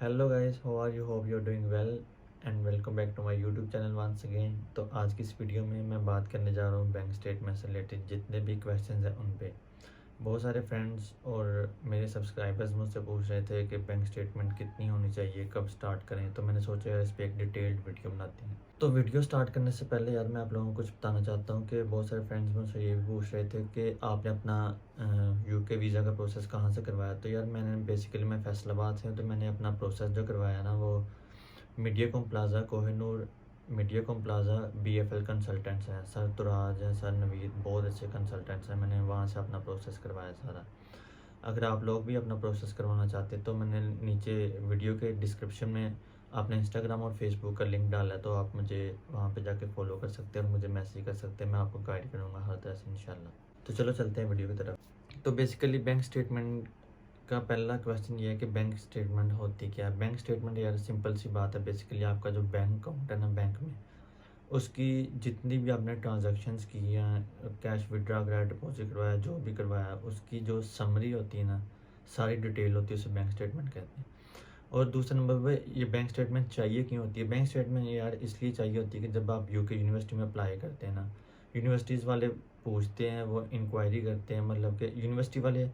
Hello guys, how are you? Hope you are doing well and welcome back to my YouTube channel once again. तो आज की इस video में मैं बात करने जा रहा हूँ बैंक स्टेटमेंट से रिलेटेड जितने भी क्वेश्चंस हैं उन पे। बहुत सारे फ्रेंड्स और मेरे सब्सक्राइबर्स मुझसे पूछ रहे थे कि बैंक स्टेटमेंट कितनी होनी चाहिए, कब स्टार्ट करें, तो मैंने सोचा यार इस पर एक डिटेल्ड वीडियो बनाते हैं। तो वीडियो स्टार्ट करने से पहले यार मैं आप लोगों को कुछ बताना चाहता हूँ कि बहुत सारे फ्रेंड्स मुझसे ये भी पूछ रहे थे कि आपने अपना यूके वीज़ा का प्रोसेस कहाँ से करवाया। तो यार मैं फैसलाबाद से हूँ, तो मैंने अपना प्रोसेस जो करवाया ना वो Mediacom plaza Kohinoor, Mediacom plaza BFL consultants हैं, सर तुराज हैं, सर नवीद, बहुत अच्छे कंसल्टेंट्स हैं। मैंने वहाँ से अपना प्रोसेस करवाया सारा। अगर आप लोग भी अपना प्रोसेस करवाना चाहते हैं तो मैंने नीचे वीडियो के डिस्क्रिप्शन में अपने इंस्टाग्राम और फेसबुक का लिंक डाला है, तो आप मुझे वहाँ पे जाके फॉलो कर सकते हैं और मुझे मैसेज कर सकते हैं। मैं आपको गाइड करूँगा हर तरह से इंशाल्लाह। तो चलो चलते हैं वीडियो की तरफ। तो बेसिकली बैंक स्टेटमेंट का पहला क्वेश्चन ये है कि बैंक स्टेटमेंट होती क्या है। बैंक स्टेटमेंट यार सिंपल सी बात है, बेसिकली आपका जो बैंक अकाउंट है ना बैंक में, उसकी जितनी भी आपने ट्रांजैक्शंस की हैं, कैश विड्रॉ कराया, डिपॉजिट करवाया, जो भी करवाया, उसकी जो समरी होती है ना, सारी डिटेल होती है, उसे बैंक स्टेटमेंट कहते हैं। और दूसरे नंबर पे ये बैंक स्टेटमेंट चाहिए क्यों होती है? बैंक स्टेटमेंट यार इसलिए चाहिए होती है कि जब आप यूके यूनिवर्सिटी में अप्लाई करते हैं ना, यूनिवर्सिटीज़ वाले पूछते हैं, वो इंक्वायरी करते हैं, मतलब कि यूनिवर्सिटी वाले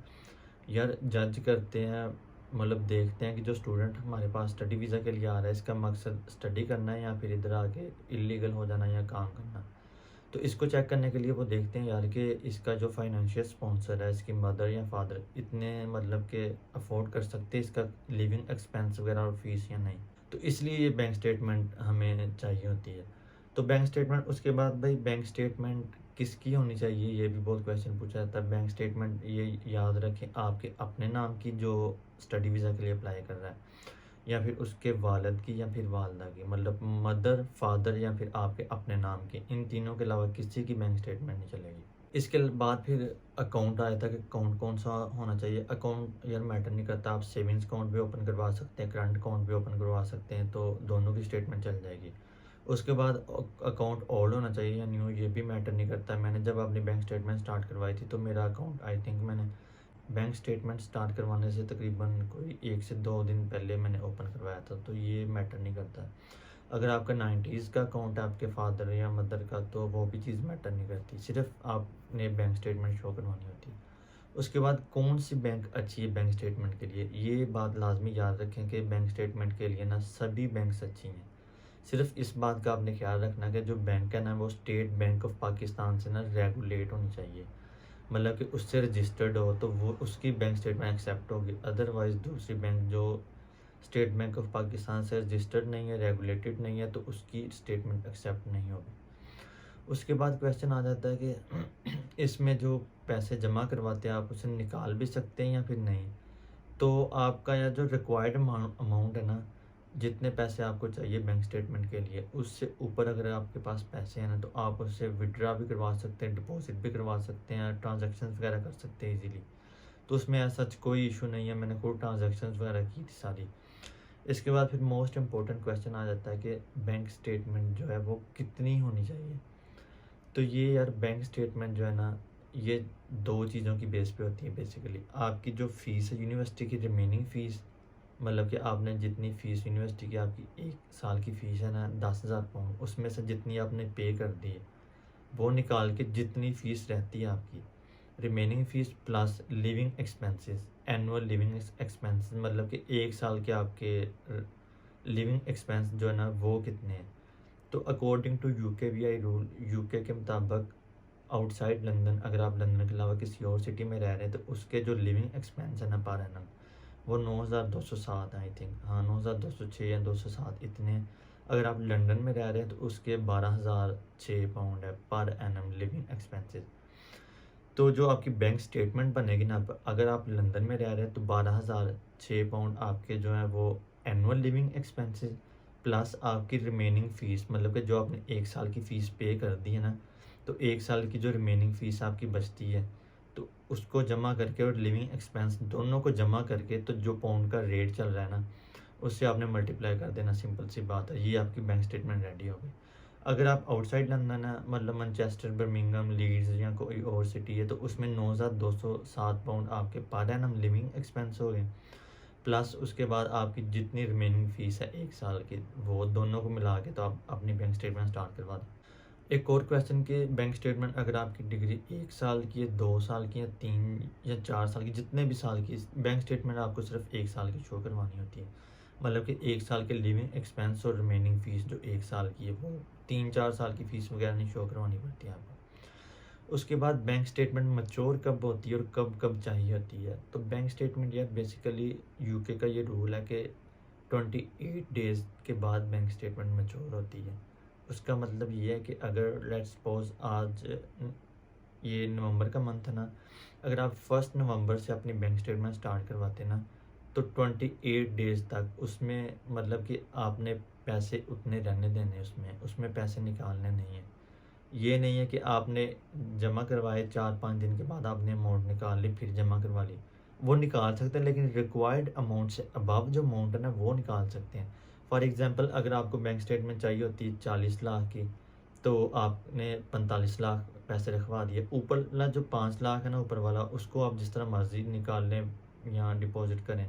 यार जज करते हैं, मतलब देखते हैं कि जो स्टूडेंट हमारे पास स्टडी वीज़ा के लिए आ रहा है, इसका मकसद स्टडी करना है या फिर इधर आके इलीगल हो जाना या काम करना। तो इसको चेक करने के लिए वो देखते हैं यार कि इसका जो फाइनेंशियल स्पॉन्सर है, इसकी मदर या फादर इतने मतलब कि अफोर्ड कर सकते हैं इसका लिविंग एक्सपेंस वगैरह और फीस या नहीं। तो इसलिए ये बैंक स्टेटमेंट हमें चाहिए होती है। तो बैंक स्टेटमेंट, उसके बाद भाई बैंक स्टेटमेंट किसकी होनी चाहिए, ये भी बहुत क्वेश्चन पूछा जाता है। बैंक स्टेटमेंट ये याद रखें आपके अपने नाम की जो स्टडी वीज़ा के लिए अप्लाई कर रहा है, या फिर उसके वालिद की या फिर वालदा की, मतलब मदर, फादर या फिर आपके अपने नाम की, इन तीनों के अलावा किसी की बैंक स्टेटमेंट नहीं चलेगी। इसके बाद फिर अकाउंट आया था कि अकाउंट कौन सा होना चाहिए। अकाउंट यार मैटर नहीं करता, आप सेविंग्स अकाउंट भी ओपन करवा सकते हैं, करंट अकाउंट भी ओपन करवा सकते हैं, तो दोनों की स्टेटमेंट चल जाएगी। उसके बाद अकाउंट ओल्ड होना चाहिए या न्यू, ये भी मैटर नहीं करता। मैंने जब अपनी बैंक स्टेटमेंट स्टार्ट करवाई थी तो मेरा अकाउंट आई थिंक मैंने बैंक स्टेटमेंट स्टार्ट करवाने से तकरीबन कोई 1 से 2 दिन पहले मैंने ओपन करवाया था, तो ये मैटर नहीं करता। अगर आपका 90s का अकाउंट है आपके फादर या मदर का, तो वो भी चीज़ मैटर नहीं करती, सिर्फ आपने बैंक स्टेटमेंट शो करवानी होती है। उसके बाद कौन सी बैंक अच्छी है बैंक स्टेटमेंट के लिए, ये बात लाजमी याद रखें कि बैंक स्टेटमेंट के लिए ना सभी बैंक्स अच्छी हैं। सिर्फ इस बात का आपने ख्याल रखना कि जो बैंक है ना वो स्टेट बैंक ऑफ पाकिस्तान से ना रेगुलेट होनी चाहिए, मतलब कि उससे रजिस्टर्ड हो तो वो उसकी बैंक स्टेटमेंट एक्सेप्ट होगी। अदरवाइज़ दूसरी बैंक जो स्टेट बैंक ऑफ पाकिस्तान से रजिस्टर्ड नहीं है, रेगुलेटेड नहीं है, तो उसकी स्टेटमेंट एक्सेप्ट नहीं होगी। उसके बाद क्वेश्चन आ जाता है कि इसमें जो पैसे जमा करवाते हैं आप उसे निकाल भी सकते हैं या फिर नहीं। तो आपका या जो रिक्वायर्ड अमाउंट है ना, जितने पैसे आपको चाहिए बैंक स्टेटमेंट के लिए, उससे ऊपर अगर आपके पास पैसे हैं ना, तो आप उससे विड्रा भी करवा सकते हैं, डिपॉजिट भी करवा सकते हैं, ट्रांजैक्शंस वगैरह कर सकते हैं इजीली। तो उसमें ऐसा कोई इशू नहीं है, मैंने खुद ट्रांजैक्शंस वगैरह की थी सारी। इसके बाद फिर मोस्ट इंपॉर्टेंट क्वेश्चन आ जाता है कि बैंक स्टेटमेंट जो है वो कितनी होनी चाहिए। तो ये यार बैंक स्टेटमेंट जो है ना, ये दो चीज़ों की बेस पे होती है। बेसिकली आपकी जो फ़ीस है यूनिवर्सिटी की, रिमेनिंग फ़ीस, मतलब कि आपने जितनी फ़ीस यूनिवर्सिटी की, आपकी 1 साल की फ़ीस है ना 10,000 पाउंड, उसमें से जितनी आपने पे कर दी है वो निकाल के जितनी फ़ीस रहती है आपकी remaining fees plus living expenses, annual living expenses, मतलब कि 1 साल के आपके लिविंग एक्सपेंस जो है ना वो कितने हैं। तो according to UKVI rule, UK के मुताबिक आउटसाइड लंदन, अगर आप लंदन के अलावा किसी और सिटी में रह रहे हैं, तो उसके जो लिविंग एक्सपेंस है ना पर एनम, वो 9,207 आई थिंक, हाँ 9,206 या 207 इतने। अगर आप लंदन में रह रहे हैं तो उसके 12,006 पाउंड है पर एनम लिविंग एक्सपेंसेस। तो जो आपकी बैंक स्टेटमेंट बनेगी ना, अगर आप लंदन में रह रहे हैं तो 12,006 पाउंड आपके जो है वो एनुअल लिविंग एक्सपेंसेस प्लस आपकी रिमेनिंग फ़ीस, मतलब कि जो आपने 1 साल की फ़ीस पे कर दी है ना, तो 1 साल की जो रिमेनिंग फ़ीस आपकी बचती है, तो उसको जमा करके और लिविंग एक्सपेंस दोनों को जमा करके, तो जो पाउंड का रेट चल रहा है ना उससे आपने मल्टीप्लाई कर देना, सिंपल सी बात है। ये आपकी बैंक स्टेटमेंट रेडी हो गई। अगर आप आउटसाइड लंदन है, मतलब मैनचेस्टर, बर्मिंघम, लीड्स या कोई और सिटी है, तो उसमें 9,207 पाउंड आपके पर एनम लिविंग एक्सपेंस हो गए प्लस उसके बाद आपकी जितनी रिमेनिंग फ़ीस है 1 साल की, वो दोनों को मिला के तो आप अपनी बैंक स्टेटमेंट स्टार्ट करवा दें। एक और क्वेश्चन कि बैंक स्टेटमेंट अगर आपकी डिग्री 1 साल की है, 2 साल की है, 3 या 4 साल की, जितने भी साल की, बैंक स्टेटमेंट आपको सिर्फ 1 साल की शो करवानी होती है। मतलब कि 1 साल के लिविंग एक्सपेंस और रिमेनिंग फ़ीस जो 1 साल की है, वो 3-4 साल की फ़ीस वगैरह नहीं शो करवानी पड़ती है आपको। उसके बाद बैंक स्टेटमेंट मैच्योर कब होती है और कब कब चाहिए होती है। तो बैंक स्टेटमेंट यार बेसिकली यूके का ये रूल है कि 28 डेज़ के बाद बैंक स्टेटमेंट मैच्योर होती है। उसका मतलब ये है कि अगर लेट्स सपोज आज ये नवंबर का मंथ है ना, अगर आप 1 नवंबर से अपनी बैंक स्टेटमेंट स्टार्ट करवाते ना, तो 28 डेज़ तक उसमें मतलब कि आपने पैसे उतने रहने देने, उसमें पैसे निकालने नहीं हैं। ये नहीं है कि आपने जमा करवाए 4-5 दिन के बाद आपने अमाउंट निकाल ली फिर जमा करवा ली। वो निकाल सकते हैं, लेकिन रिक्वायर्ड अमाउंट से अबव जो अमाउंट है ना, वो निकाल सकते हैं। फॉर एग्ज़ाम्पल अगर आपको बैंक स्टेटमेंट चाहिए होती है 40 लाख की, तो आपने 45 लाख पैसे रखवा दिए। ऊपर वाला जो 5 लाख है ना, ऊपर वाला, उसको आप जिस तरह मर्ज़ी निकाल लें या डिपॉज़िट करें,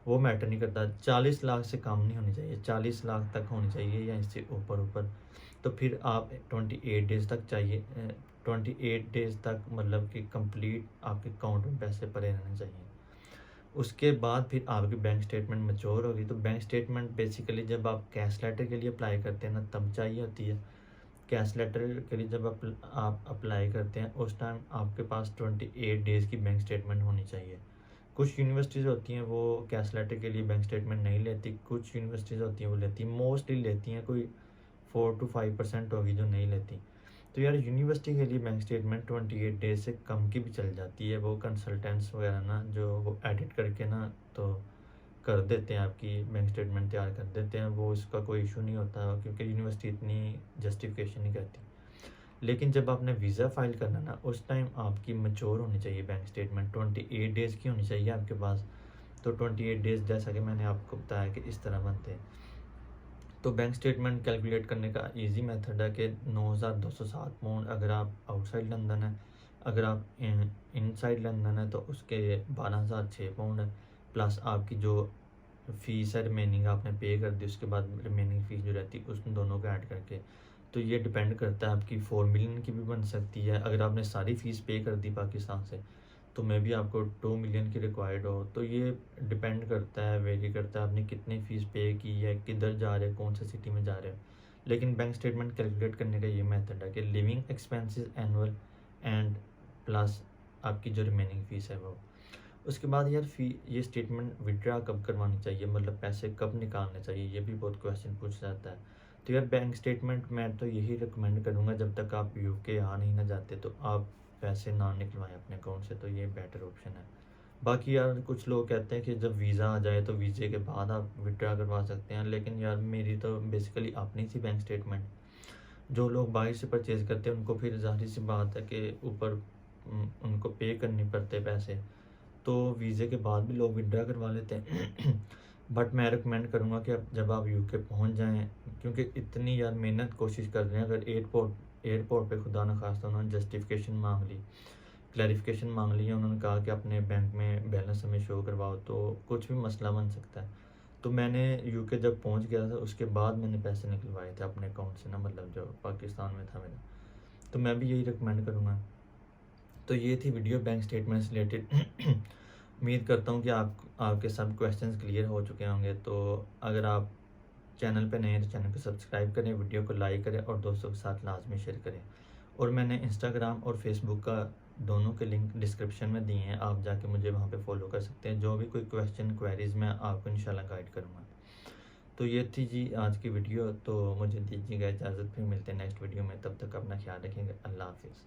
वो मैटर नहीं करता। 40 लाख से कम नहीं होनी चाहिए, 40 लाख तक होनी चाहिए या इससे ऊपर। तो फिर आप 28 डेज़ तक चाहिए, 28 डेज़ तक मतलब कि कंप्लीट आपके अकाउंट में पैसे पड़े रहने चाहिए। उसके बाद फिर आपकी बैंक स्टेटमेंट मैच्योर होगी। तो बैंक स्टेटमेंट बेसिकली जब आप कैश लेटर के लिए अप्लाई करते हैं ना, तब चाहिए होती है। कैश लेटर के लिए जब आप अप्लाई करते हैं, उस टाइम आपके पास 28 डेज़ की बैंक स्टेटमेंट होनी चाहिए। कुछ यूनिवर्सिटीज़ होती हैं वो कैश लेटर के लिए बैंक स्टेटमेंट नहीं लेती, कुछ यूनिवर्सिटीज़ होती हैं वो लेती हैं, मोस्टली लेती हैं, कोई 4 to 5% होगी जो नहीं लेती। तो यार यूनिवर्सिटी के लिए बैंक स्टेटमेंट 28 डेज से कम की भी चल जाती है। वो कंसल्टेंट्स वगैरह ना, जो वो एडिट करके ना तो कर देते हैं, आपकी बैंक स्टेटमेंट तैयार कर देते हैं। वो इसका कोई इशू नहीं होता, क्योंकि यूनिवर्सिटी इतनी जस्टिफिकेशन नहीं करती। लेकिन जब आपने वीज़ा फ़ाइल करना ना, उस टाइम आपकी मैच्योर होनी चाहिए बैंक स्टेटमेंट, 28 डेज़ की होनी चाहिए आपके पास। तो 28 डेज़ जैसा कि मैंने आपको बताया कि इस तरह बनते हैं। तो बैंक स्टेटमेंट कैलकुलेट करने का इजी मेथड है कि 9,207 पाउंड अगर आप आउटसाइड लंदन है, अगर आप इनसाइड लंदन है तो उसके 12,006 पाउंड है। प्लस आपकी जो फ़ीस है रिमेनिंग आपने पे कर दी, उसके बाद रिमेनिंग फ़ीस जो रहती है उस दोनों को ऐड करके। तो ये डिपेंड करता है, आपकी 4 मिलियन की भी बन सकती है अगर आपने सारी फ़ीस पे कर दी पाकिस्तान से, तो मे बी आपको 2 मिलियन की रिक्वायर्ड हो। तो ये डिपेंड करता है, वेरी करता है आपने कितनी फ़ीस पे की है, किधर जा रहे हो, कौन सी सिटी में जा रहे हो। लेकिन बैंक स्टेटमेंट कैलकुलेट करने का ये मेथड है कि living expenses annual and plus आपकी जो रिमेनिंग फ़ीस है वो। उसके बाद यार ये स्टेटमेंट विड्रा कब करवानी चाहिए, मतलब पैसे कब निकालने चाहिए, ये भी बहुत क्वेश्चन पूछा जाता है। तो यार बैंक स्टेटमेंट मैं तो यही रिकमेंड करूँगा, जब तक आप यूके आ नहीं ना जाते तो आप पैसे ना निकलवाएं अपने अकाउंट से, तो ये बेटर ऑप्शन है। बाकी यार कुछ लोग कहते हैं कि जब वीज़ा आ जाए तो वीज़े के बाद आप विड्रा करवा सकते हैं, लेकिन यार मेरी तो बेसिकली अपनी सी बैंक स्टेटमेंट, जो लोग बाहर से परचेज़ करते हैं उनको फिर ज़ाहिर सी बात है कि ऊपर उनको पे करने पड़ते पैसे, तो वीज़े के बाद भी लोग विड्रा करवा लेते हैं। बट मैं रिकमेंड करूँगा कि अब जब आप यूके पहुँच जाएँ, क्योंकि इतनी यार मेहनत कोशिश कर रहे हैं, अगर एयरपोर्ट पे खुदा न खास्ता उन्होंने जस्टिफिकेशन मांग ली, क्लैरिफिकेशन मांग ली है, उन्होंने कहा कि अपने बैंक में बैलेंस हमें शो करवाओ, तो कुछ भी मसला बन सकता है। तो मैंने यूके जब पहुँच गया था उसके बाद मैंने पैसे निकलवाए थे अपने अकाउंट से ना, मतलब जो पाकिस्तान में था मेरा। तो मैं भी यही रिकमेंड करूँगा। तो ये थी वीडियो बैंक स्टेटमेंट से रिलेटेड। उम्मीद करता हूँ कि आपके सब क्वेश्चंस क्लियर हो चुके होंगे। तो अगर आप चैनल पे नए हैं तो चैनल को सब्सक्राइब करें, वीडियो को लाइक करें और दोस्तों के साथ लाजमी शेयर करें। और मैंने इंस्टाग्राम और फेसबुक का दोनों के लिंक डिस्क्रिप्शन में दिए हैं, आप जाके मुझे वहाँ पे फॉलो कर सकते हैं। जो भी कोई क्वेश्चन क्वेरीज़ मैं आपको इंशाल्लाह गाइड करूँगा। तो ये थी जी आज की वीडियो, तो मुझे दीजिएगा इजाज़त, फिर मिलते हैं नेक्स्ट वीडियो में। तब तक अपना ख्याल रखेंगे। अल्लाह हाफिज़।